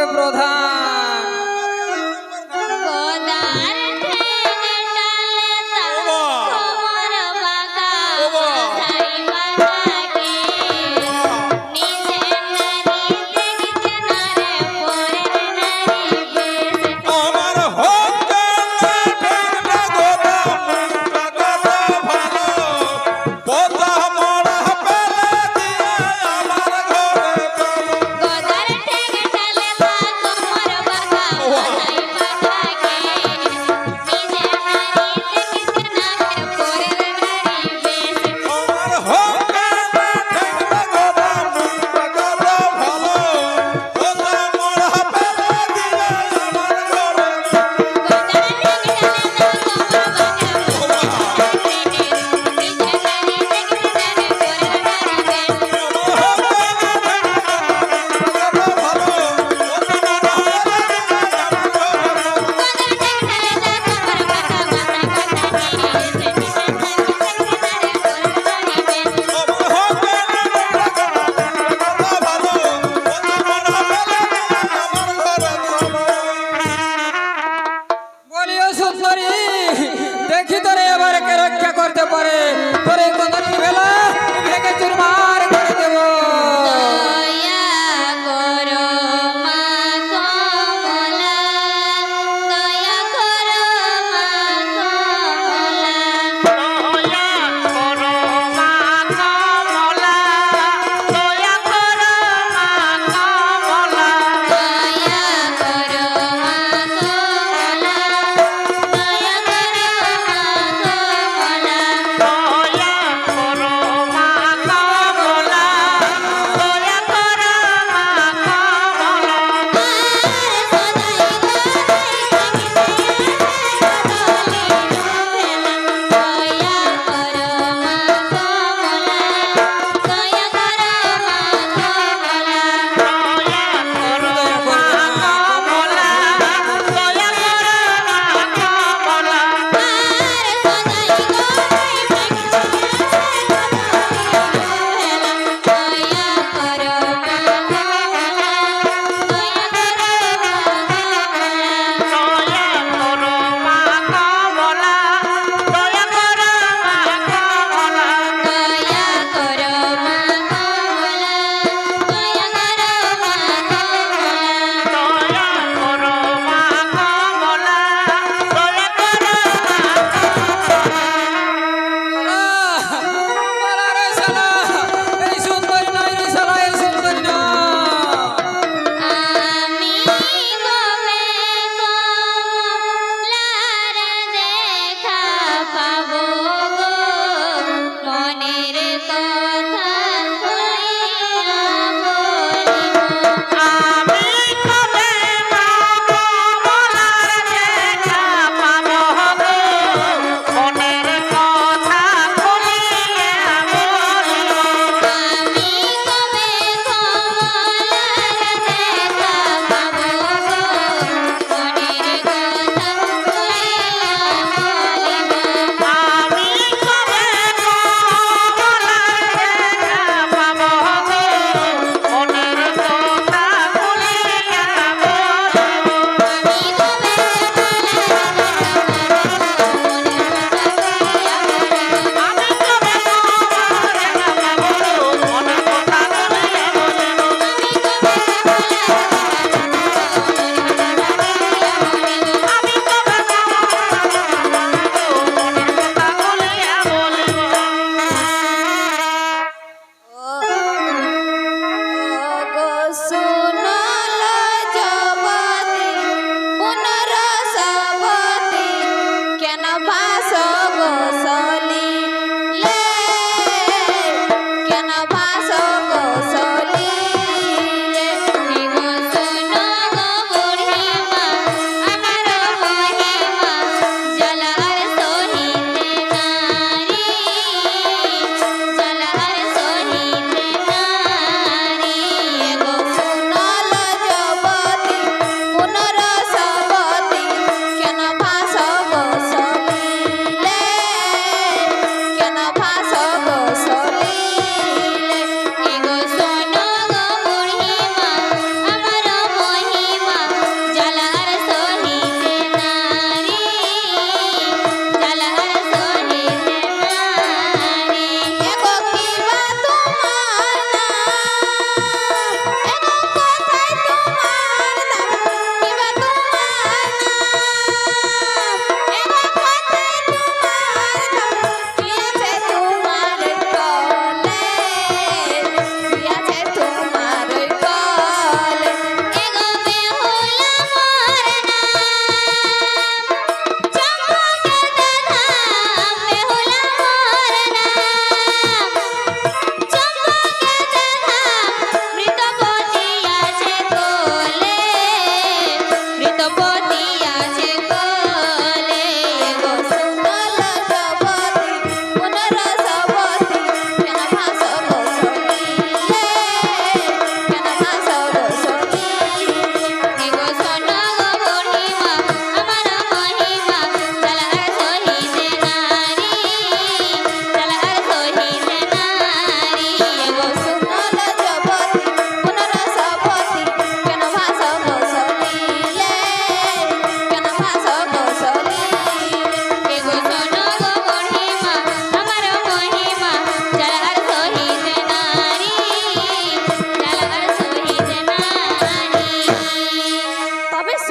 হবে প্রধান।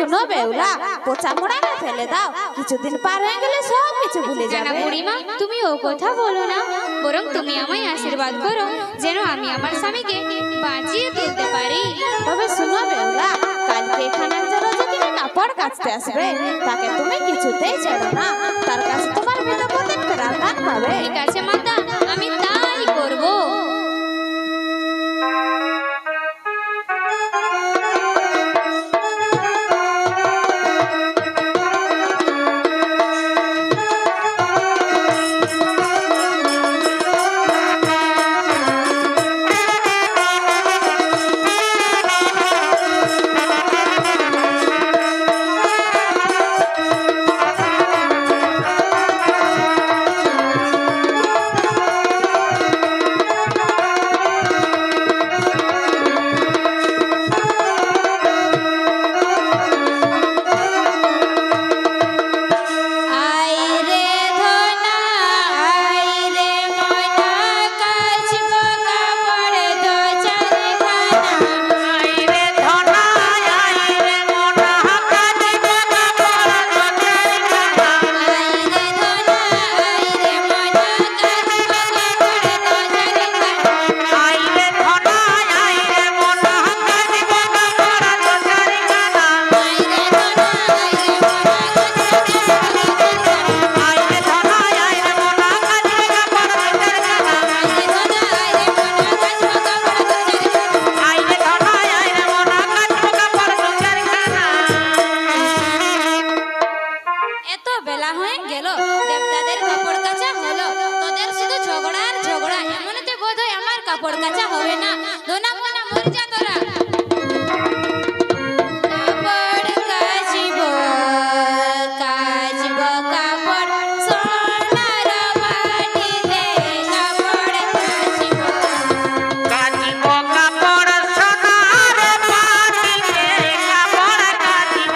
শুনো বেউলা, পচা মোড়াকে ফেলে দাও, কিছুদিন পার হয়ে গেলে সব কিছু ভুলে যাবে। বুড়িমা, তুমি ও কথা বলো না, বরং তুমি আমায় আশীর্বাদ করো যেন আমি আমার স্বামীকে বাঁচিয়ে তুলতে পারি। তবে শুনো বেউলা, কালকে এখানে একজন রজকিনী কাপড় কাচতে আসবে, তাকে তুমি কিছুতেই ছেড়ো না, তার কাছে তোমার বিনোদনের প্রাণদান পাবে। ঠিক আছে মাতা, আমি তাই করব। কাপড় কাচা হবে না, দোনা মোনা মর যা তোরা। কাপড় কাচিব কাচিব কাপড় সোনার মাটিতে, কাপড় কাচিব কাচিব কাপড় সোনার মাটিতে, কাপড় কাচিব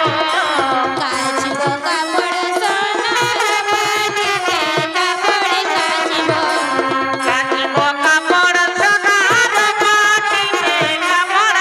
কাচিব কাপড় সোনার মাটিতে, কাপড় কাচিব কাচিব কাপড় সোনার মাটিতে, কাপড়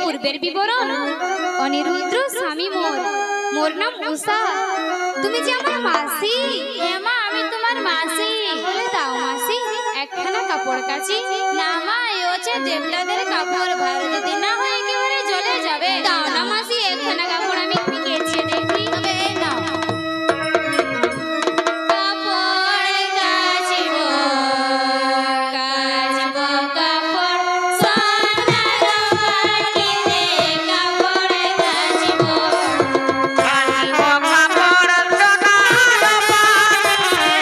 পূর্বের বিবরণ। অনিরুদ্র স্বামী মোর নাম উষা। তুমি যে আমার মাসি। হ্যাঁ মা, আমি তোমার মাসি। বলে দাও মাসি, একখানা কাপড় কাচি। না মা, এ হচ্ছে দেবলাদের কাপড়, ভালো যদি না হয় একেবারে জ্বলে যাবে। দাও না মাসি, একখানা কাপড় আমি কেচে দেখি। তবে নাও। কাচিব কাপড় সোনার মাটিতে,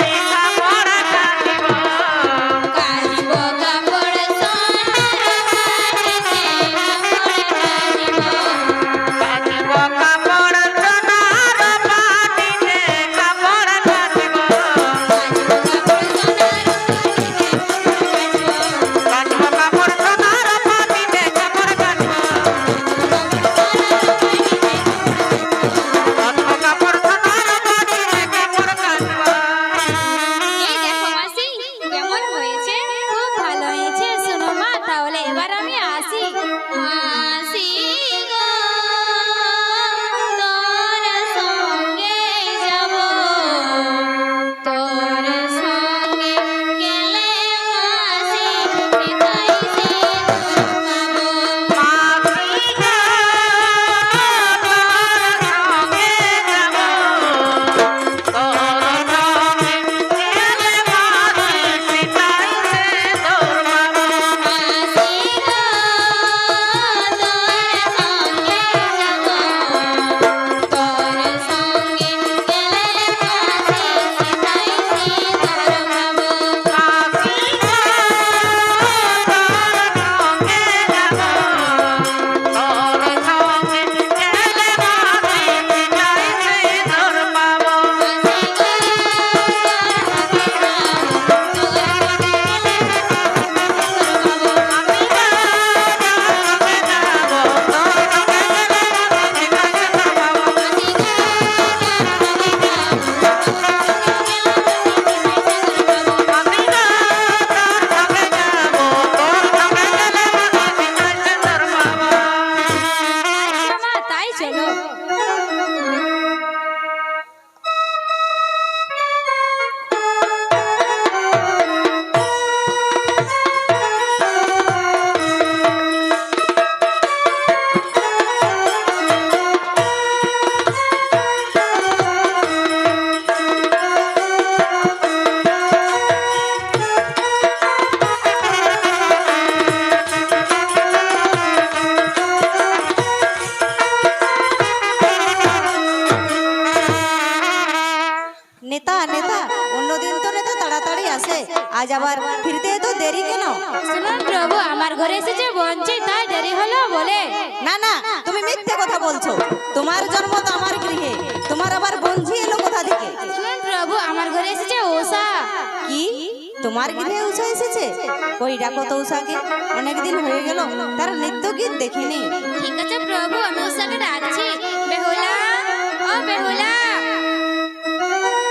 নেতা, অন্যদিন তো নেতা তাড়াতাড়ি আসে, আজ আবার ফিরতে এত দেরি কেন? শুনুন প্রভু, আমার ঘরে এসেছে বঞ্চি, তাই দেরি হলো বলে। না না, তুমি মিথ্যে কথা বলছো। তোমার জন্ম তো আমার গৃহে, তোমার আবার বঞ্ঝি এলো কোথা থেকে? শুনুন প্রভু, আমার ঘরে এসেছে উষা। কি তোমার গৃহে উষা এসেছে? কই ডাকো তো উষাকে, অনেকদিন হয়ে গেল তার নৃত্য গীত দেখিনি। ঠিক আছে প্রভু, আমি উষাকে ডাকছি। বেহুলা, ও বেহুলা,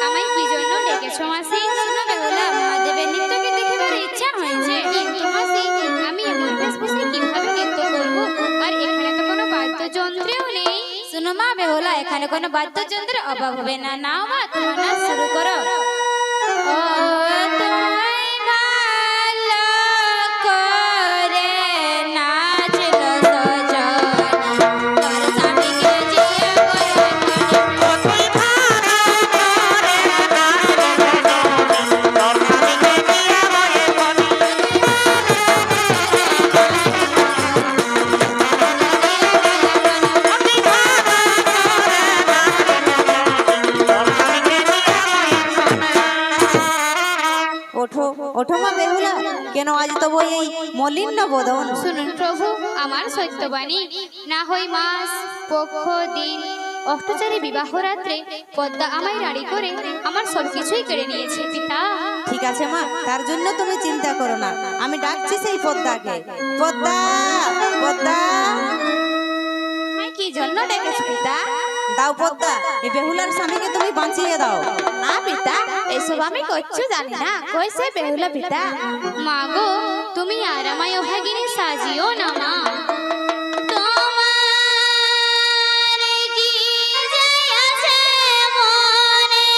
আমায় কি জন্য ডেকেছো মাসি? শোনো বেহুলা, মহাদেবের নৃত্যকে দেখিবার ইচ্ছা হয়েছে, কিন্তু মাসি আমি এমন বেশভূষায় কিভাবে নৃত্য করব? আর এখানে তো কোনো বাদ্যযন্ত্রও নেই। শোনো মা বেহুলা, এখানে কোনো বাদ্যযন্ত্রের অভাব হবে না। নাও মা, তোমার নাচ শুরু করো। ও তোমায় ভালো করে নাচলো সজনী, তোর স্বামীকে জিয়া বলে তুই ভালো করে নাচলে তোর স্বামীকে দিয়া বয়ে বলি। তুই ভালো করে নাচলে তোর স্বামীকে দিয়া বয়ে ওঠো ওঠো মা বেহুলা, কেন আজ তবু এই মলিন বদন? শুনুন প্রভু, আমার সত্যবাণী, না হই মাস পক্ষ দিন অষ্টচারী বিবাহ রাত্রে পদ্মা আমায় রাড়ি করে আমার সবকিছুই কেড়ে নিয়েছে পিতা। ঠিক আছে মা, তার জন্য তুমি চিন্তা করো না, আমি ডাকছি সেই পদ্মাকে। পদ্মা, পদ্মা, আমায় কি জন্য ডেকেছো পিতা? দাও পদ্মা, এই বেহুলার স্বামীকে তুমি বাঁচিয়ে দাও। না পিতা, এসব আমি কিচ্ছু জানি না। কই সে বেহুলা পিতা? মা গো, তুমি আর আমায় অভাগিনী সাজিও না মা। তোমার কি যে আছে মনে,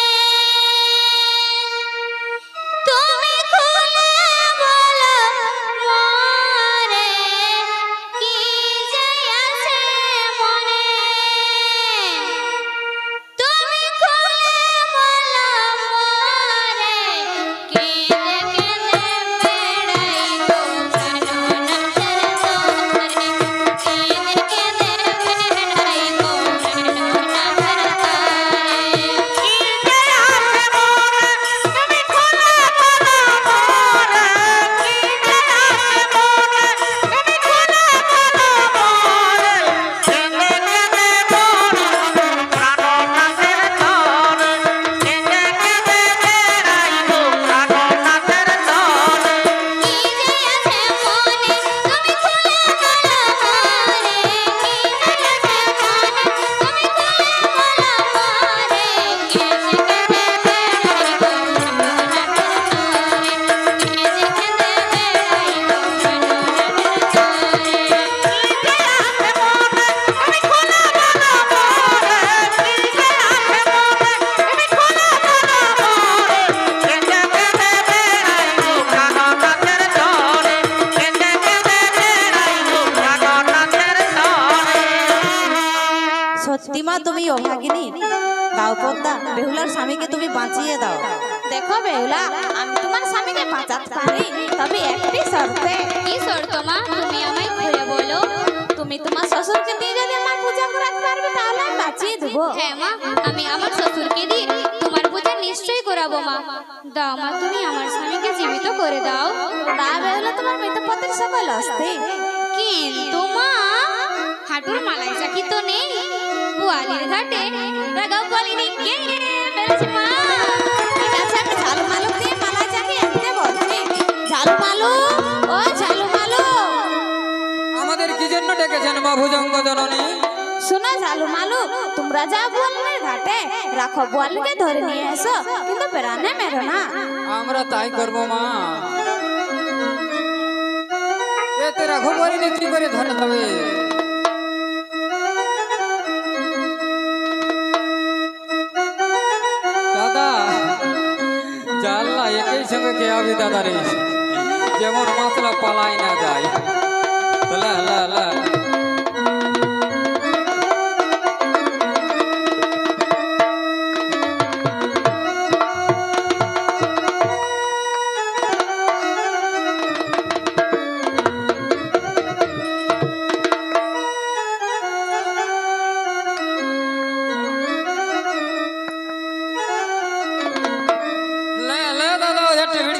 তুমি খুলে বলো মোরে, কি যে আছে মনে, তুমি খুলে বলো মোরে, কেঁদে কেঁদে বেড়াই গো প্রাণনাথের তরে, কেঁদে কেঁদে বেড়াই গো প্রাণনাথের তরে। কি যে আছে মোরে তুমি খুলে বলো মোরে, কি যে আছে মোরে তুমি খুলে বলো মোরে, কেঁদে কেঁদে বলো প্রাণনাথের তরে, কেঁদে কেঁদে বেড়াই গো প্রাণনাথের তরে। কি যে আছে মনে, তুমি খুলে বলো মোরে, কি যে আছে মনে, তুমি খুলে বলো মোরে, কেঁদে কেঁদে বেড়াই গো প্রাণনাথের তরে, কেঁদে কেঁদে বেড়াই গো প্রাণনাথের তরে। সত্যি মা তুমি অভাগিনী, দাও পদ্মা, বেহুলার স্বামীকে তুমি বাঁচিয়ে দাও। দেখো বেহুলা, আমি তোমার স্বামীকে বাঁচাতে পারি, তবে একটি শর্তে। কি শর্ত মা, তুমি আমায় খুলে বলো। তুমি তোমার শ্বশুরকে দিয়ে যদি আমার পূজা করাতে পারবে, তাহলে আমি বাঁচিয়ে দেবো। হ্যাঁ মা, আমি আমার শ্বশুরকে দিয়ে তোমার পূজা নিশ্চয়ই করাবো মা। দাও মা, তুমি আমার স্বামীকে জীবিত করে দাও। তা বেহুলা, তোমার মৃতপতির সকল অস্থি। কিন্তু মা, হাঁটুর মালাই চাকি তো নেই। গোয়ালির ঘাটে রাগাও বলিনি কে মেরেছে মা। ঠিক আছে, আমি ঝালু মালু দিয়ে মালা চাকিয়ে আনতে বলছি। ঝালু মালু, ও ঝালু মালু, আমাদের কি জন্য ডেকেছেন মা ভুজঙ্গ জননী? শোনো ঝালু মালু, তোমরা যাও বোয়ালের ঘাটে, রাখো বোয়ালকে ধরে নিয়ে এসো, কিন্তু প্রাণে মেরো না। আমরা তাই করব মা। এতে রাখো বলিনি কি করে ধরে যাবে? দাদা, জানলা একই সঙ্গে কে আবি দাদা রে, যেমন মাছলা পালাই না যায়। লা লা লা টিভি